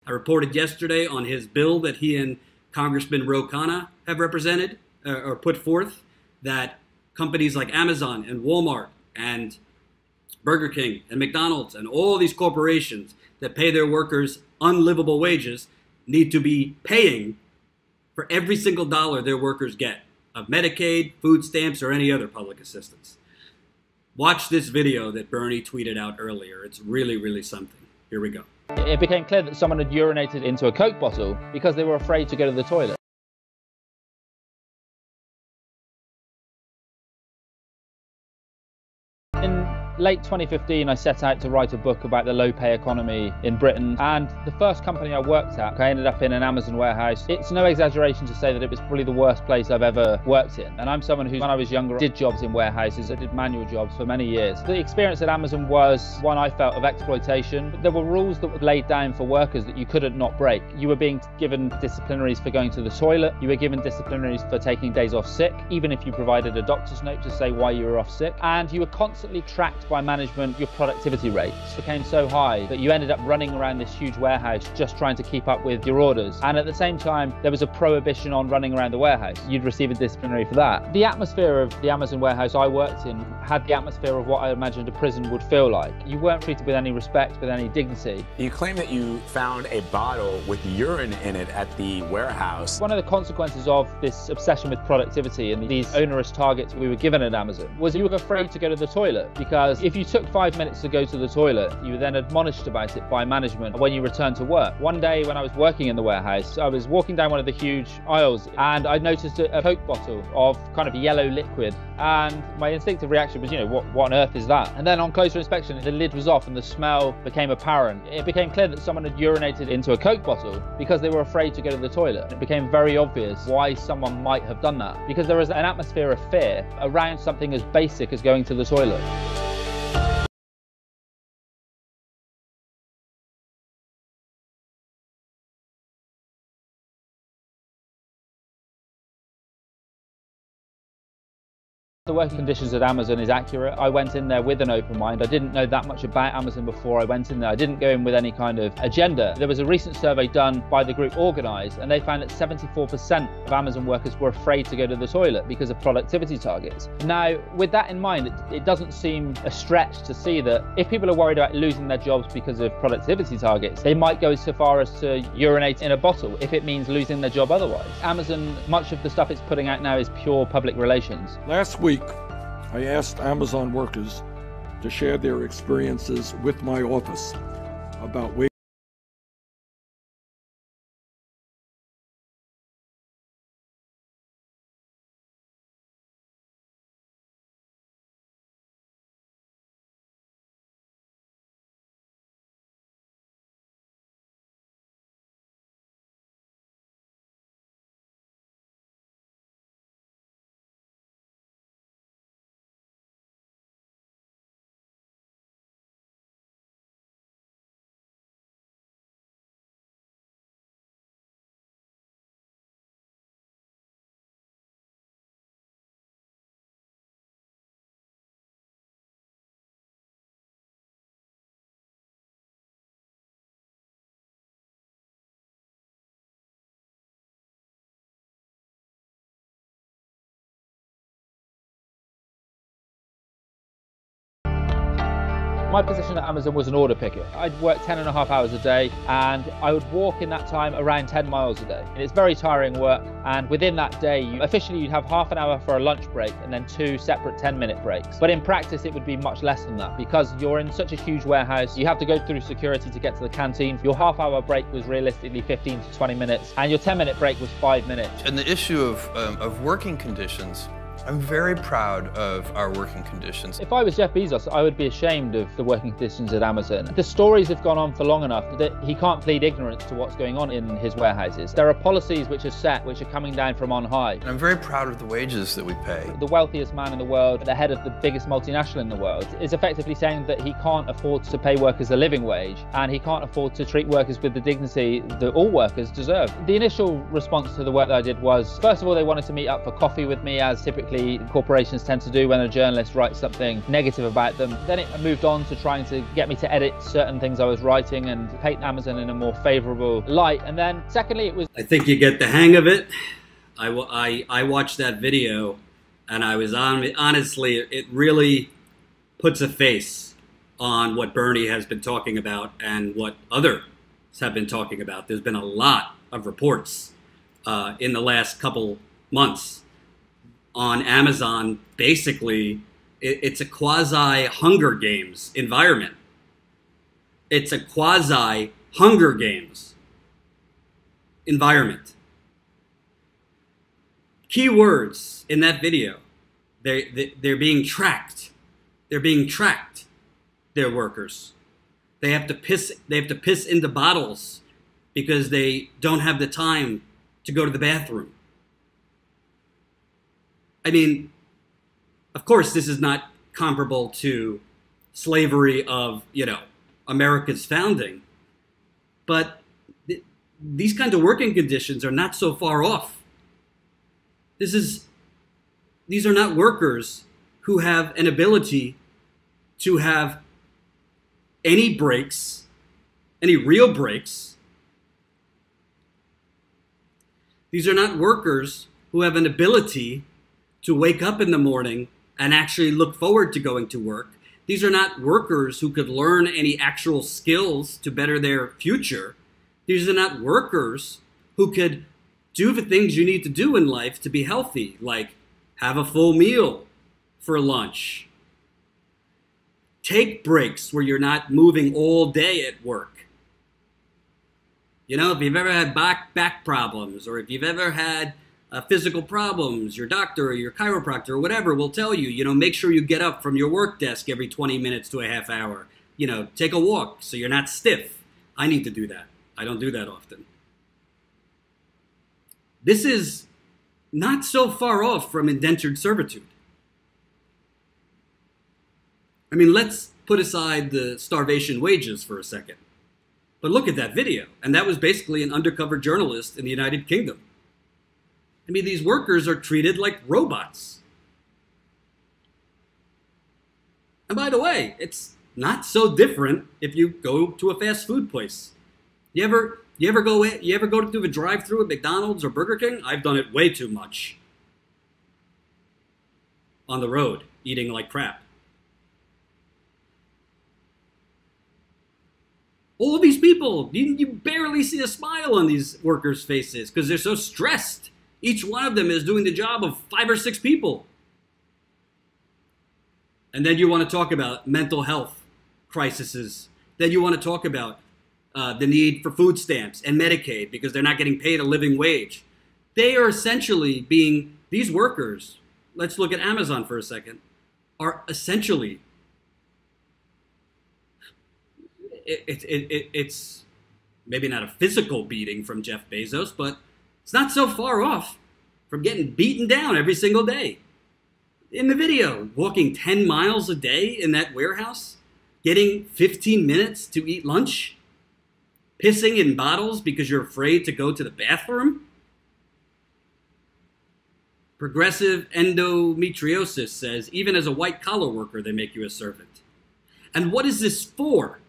I reported yesterday on his bill that he and Congressman Ro Khanna have represented or put forth, that companies like Amazon and Walmart and Burger King and McDonald's and all these corporations that pay their workers unlivable wages need to be paying for every single dollar their workers get of Medicaid, food stamps, or any other public assistance. Watch this video that Bernie tweeted out earlier. It's really, really something. Here we go. It became clear that someone had urinated into a Coke bottle because they were afraid to go to the toilet. In late 2015, I set out to write a book about the low-pay economy in Britain, and the first company I worked at, I ended up in an Amazon warehouse. It's no exaggeration to say that it was probably the worst place I've ever worked in. And I'm someone who, when I was younger, did jobs in warehouses. I did manual jobs for many years. The experience at Amazon was one I felt of exploitation. There were rules that were laid down for workers that you couldn't not break. You were being given disciplinaries for going to the toilet. You were given disciplinaries for taking days off sick, even if you provided a doctor's note to say why you were off sick. And you were constantly tracked by management. Your productivity rates became so high that you ended up running around this huge warehouse just trying to keep up with your orders. And at the same time, there was a prohibition on running around the warehouse. You'd receive a disciplinary for that. The atmosphere of the Amazon warehouse I worked in had the atmosphere of what I imagined a prison would feel like. You weren't treated with any respect, with any dignity. You claim that you found a bottle with urine in it at the warehouse. One of the consequences of this obsession with productivity and these onerous targets we were given at Amazon was you were afraid to go to the toilet, because if you took 5 minutes to go to the toilet, you were then admonished about it by management when you returned to work. One day when I was working in the warehouse, I was walking down one of the huge aisles and I noticed a Coke bottle of kind of yellow liquid, and my instinctive reaction was, what on earth is that? And then on closer inspection, the lid was off and the smell became apparent. It became clear that someone had urinated into a Coke bottle because they were afraid to go to the toilet. It became very obvious why someone might have done that, because there was an atmosphere of fear around something as basic as going to the toilet. The working conditions at Amazon is accurate. I went in there with an open mind. I didn't know that much about Amazon before I went in there. I didn't go in with any kind of agenda. There was a recent survey done by the group Organize, and they found that 74% of Amazon workers were afraid to go to the toilet because of productivity targets. Now, with that in mind, it doesn't seem a stretch to see that if people are worried about losing their jobs because of productivity targets, they might go so far as to urinate in a bottle if it means losing their job otherwise. Amazon, much of the stuff it's putting out now is pure public relations. Last week, I asked Amazon workers to share their experiences with my office about ways My position at Amazon was an order picker. I'd work 10.5 hours a day, and I would walk in that time around 10 miles a day. And it's very tiring work, and within that day, officially you'd have half an hour for a lunch break and then 2 separate 10-minute breaks. But in practice, it would be much less than that, because you're in such a huge warehouse, you have to go through security to get to the canteen. Your half-hour break was realistically 15 to 20 minutes, and your 10-minute break was 5 minutes. And the issue of working conditions, I'm very proud of our working conditions. If I was Jeff Bezos, I would be ashamed of the working conditions at Amazon. The stories have gone on for long enough that he can't plead ignorance to what's going on in his warehouses. There are policies which are set, which are coming down from on high. And I'm very proud of the wages that we pay. The wealthiest man in the world, the head of the biggest multinational in the world, is effectively saying that he can't afford to pay workers a living wage, and he can't afford to treat workers with the dignity that all workers deserve. The initial response to the work that I did was, first of all, they wanted to meet up for coffee with me, as typically typically corporations tend to do when a journalist writes something negative about them. Then it moved on to trying to get me to edit certain things I was writing and paint Amazon in a more favorable light. And then secondly, it was... I think you get the hang of it. I watched that video, and I was honestly, it really puts a face on what Bernie has been talking about and what others have been talking about. There's been a lot of reports in the last couple months on Amazon. Basically, it's a quasi Hunger Games environment. It's a quasi Hunger Games environment. Key words in that video: they're being tracked. They're being tracked. Their workers. They have to piss. They have to piss into bottles because they don't have the time to go to the bathroom. I mean, of course, this is not comparable to slavery of, America's founding, but these kinds of working conditions are not so far off. These are not workers who have an ability to have any breaks, any real breaks. These are not workers who have an ability to wake up in the morning and actually look forward to going to work. These are not workers who could learn any actual skills to better their future. These are not workers who could do the things you need to do in life to be healthy, like have a full meal for lunch. Take breaks where you're not moving all day at work. If you've ever had back problems, or if you've ever had physical problems, your doctor or your chiropractor or whatever will tell you, make sure you get up from your work desk every 20 minutes to a half hour. Take a walk so you're not stiff. I need to do that. I don't do that often. This is not so far off from indentured servitude. I mean, let's put aside the starvation wages for a second. But look at that video. And that was basically an undercover journalist in the United Kingdom. I mean, these workers are treated like robots. And by the way, it's not so different if you go to a fast food place. You ever go to the drive-thru at McDonald's or Burger King? I've done it way too much. On the road, eating like crap. All these people, you barely see a smile on these workers' faces because they're so stressed. Each one of them is doing the job of 5 or 6 people. And then you want to talk about mental health crises. Then you want to talk about the need for food stamps and Medicaid because they're not getting paid a living wage. They are essentially these workers, let's look at Amazon for a second, are essentially, it's maybe not a physical beating from Jeff Bezos, but it's not so far off from getting beaten down every single day. In the video, walking 10 miles a day in that warehouse, getting 15 minutes to eat lunch, pissing in bottles because you're afraid to go to the bathroom. Progressive endometriosis says, even as a white-collar worker, they make you a servant. And what is this for?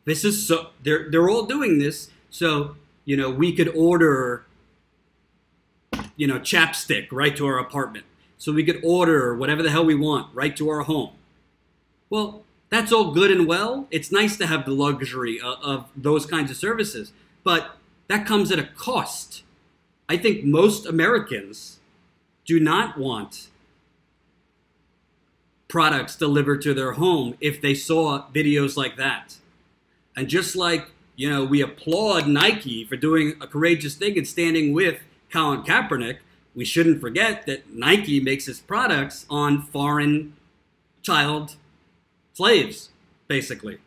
This is so, they're all doing this so, we could order, chapstick right to our apartment. So we could order whatever the hell we want right to our home. Well, that's all good and well. It's nice to have the luxury of those kinds of services, but that comes at a cost. I think most Americans do not want products delivered to their home if they saw videos like that. And just like, we applaud Nike for doing a courageous thing and standing with Colin Kaepernick, we shouldn't forget that Nike makes its products on foreign child slaves, basically.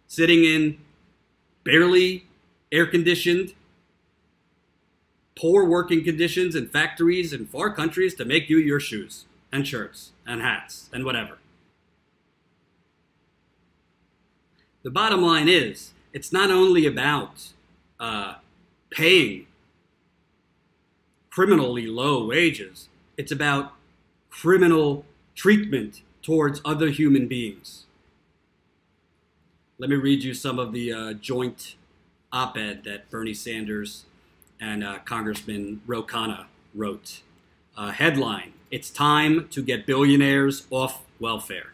Sitting in barely air-conditioned, poor working conditions in factories in far countries to make you your shoes and shirts and hats and whatever. The bottom line is, it's not only about paying criminally low wages. It's about criminal treatment towards other human beings. Let me read you some of the joint op-ed that Bernie Sanders and Congressman Ro Khanna wrote. Headline, "It's time to get billionaires off welfare."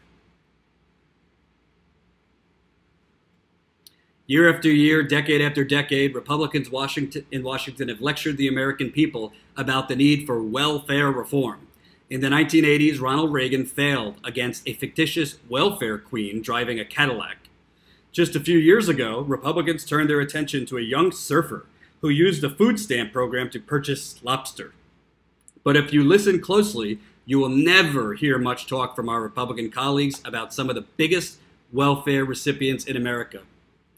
Year after year, decade after decade, Republicans in Washington have lectured the American people about the need for welfare reform. In the 1980s, Ronald Reagan failed against a fictitious welfare queen driving a Cadillac. Just a few years ago, Republicans turned their attention to a young surfer who used the food stamp program to purchase lobster. But if you listen closely, you will never hear much talk from our Republican colleagues about some of the biggest welfare recipients in America.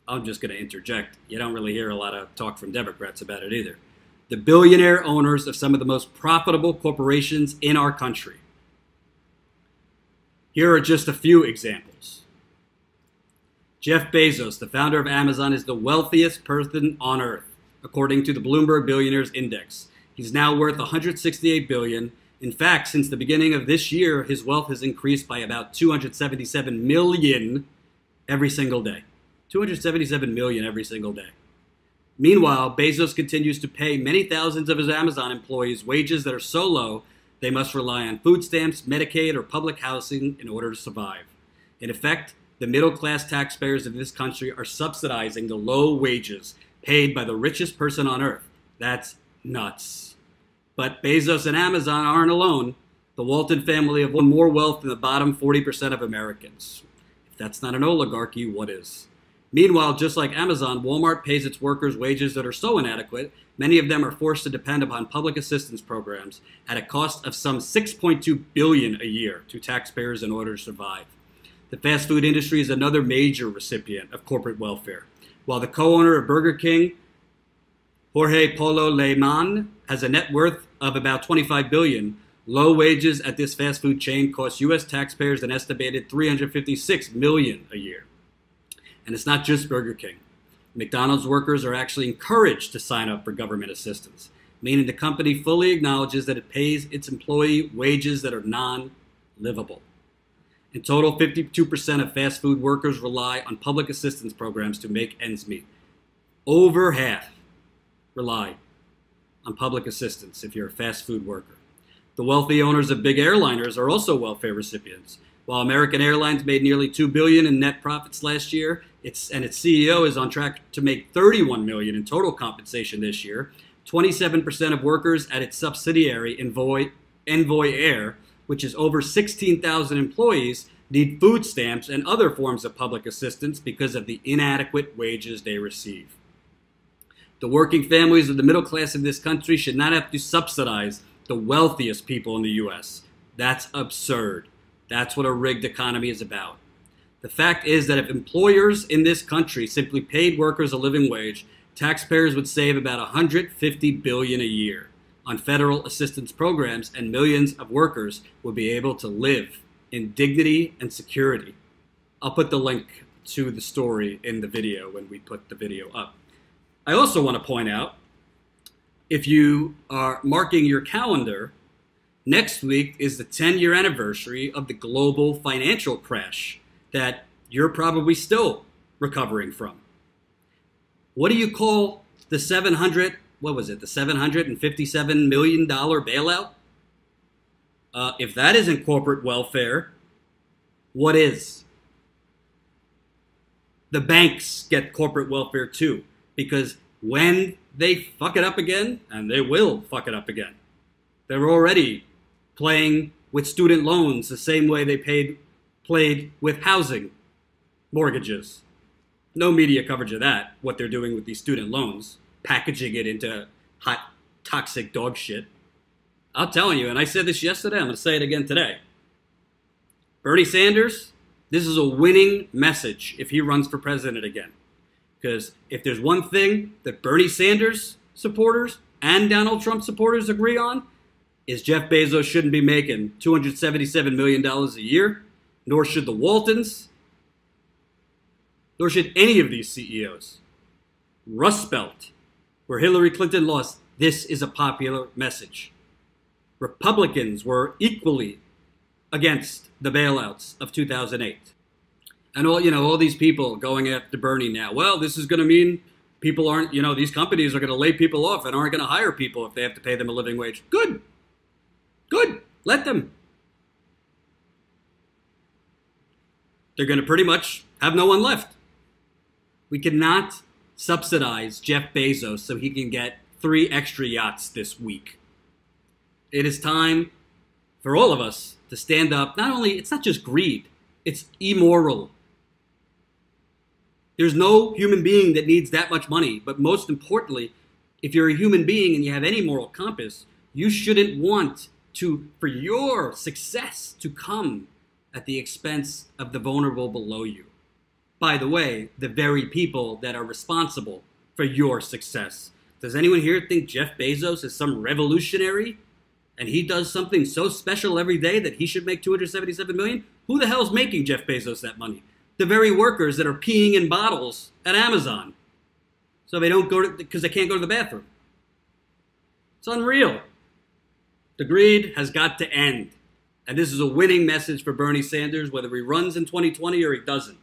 I'm just going to interject. You don't really hear a lot of talk from Democrats about it either. The billionaire owners of some of the most profitable corporations in our country. Here are just a few examples. Jeff Bezos, the founder of Amazon, is the wealthiest person on earth, according to the Bloomberg Billionaires Index. He's now worth $168 billion. In fact, since the beginning of this year, his wealth has increased by about $277 million every single day. $277 million every single day. Meanwhile, Bezos continues to pay many thousands of his Amazon employees wages that are so low they must rely on food stamps, Medicaid, or public housing in order to survive. In effect, the middle-class taxpayers of this country are subsidizing the low wages paid by the richest person on earth. That's nuts. But Bezos and Amazon aren't alone. The Walton family have won more wealth than the bottom 40% of Americans. If that's not an oligarchy, what is? Meanwhile, just like Amazon, Walmart pays its workers wages that are so inadequate, many of them are forced to depend upon public assistance programs at a cost of some $6.2 billion a year to taxpayers in order to survive. The fast food industry is another major recipient of corporate welfare. While the co-owner of Burger King, Jorge Paulo Lemann, has a net worth of about $25 billion, low wages at this fast food chain cost U.S. taxpayers an estimated $356 million a year. And it's not just Burger King. McDonald's workers are actually encouraged to sign up for government assistance, meaning the company fully acknowledges that it pays its employee wages that are non-livable. In total, 52% of fast food workers rely on public assistance programs to make ends meet. Over half rely on public assistance if you're a fast food worker. The wealthy owners of big airliners are also welfare recipients. While American Airlines made nearly $2 billion in net profits last year, its CEO is on track to make $31 million in total compensation this year. 27% of workers at its subsidiary Envoy Air, which is over 16,000 employees, need food stamps and other forms of public assistance because of the inadequate wages they receive. The working families of the middle class of this country should not have to subsidize the wealthiest people in the U.S. That's absurd. That's what a rigged economy is about. The fact is that if employers in this country simply paid workers a living wage, taxpayers would save about $150 billion a year on federal assistance programs, and millions of workers would be able to live in dignity and security. I'll put the link to the story in the video when we put the video up. I also want to point out, if you are marking your calendar, next week is the 10-year anniversary of the global financial crash that you're probably still recovering from. What do you call the $757 million bailout? If that isn't corporate welfare, what is? The banks get corporate welfare too, because when they fuck it up again, and they will fuck it up again, they're already playing with student loans the same way they played with housing mortgages. No media coverage of that, what they're doing with these student loans, packaging it into hot, toxic dog shit. I'm telling you, and I said this yesterday, I'm going to say it again today. Bernie Sanders, this is a winning message if he runs for president again. Because if there's one thing that Bernie Sanders supporters and Donald Trump supporters agree on, is Jeff Bezos shouldn't be making $277 million a year, nor should the Waltons, nor should any of these CEOs. Rust Belt, where Hillary Clinton lost this is a popular message. Republicans were equally against the bailouts of 2008. And all these people going after Bernie now. Well, this is going to mean people aren't, these companies are going to lay people off and aren't going to hire people if they have to pay them a living wage. Good. Good. Let them. They're going to pretty much have no one left. We cannot subsidize Jeff Bezos so he can get 3 extra yachts this week. It is time for all of us to stand up. It's not just greed, it's immoral. There's no human being that needs that much money. But most importantly, if you're a human being and you have any moral compass, you shouldn't want for your success to come at the expense of the vulnerable below you. By the way, the very people that are responsible for your success. Does anyone here think Jeff Bezos is some revolutionary and he does something so special every day that he should make $277 million? Who the hell's making Jeff Bezos that money? The very workers that are peeing in bottles at Amazon. So they don't because they can't go to the bathroom. It's unreal. The greed has got to end. And this is a winning message for Bernie Sanders, whether he runs in 2020 or he doesn't.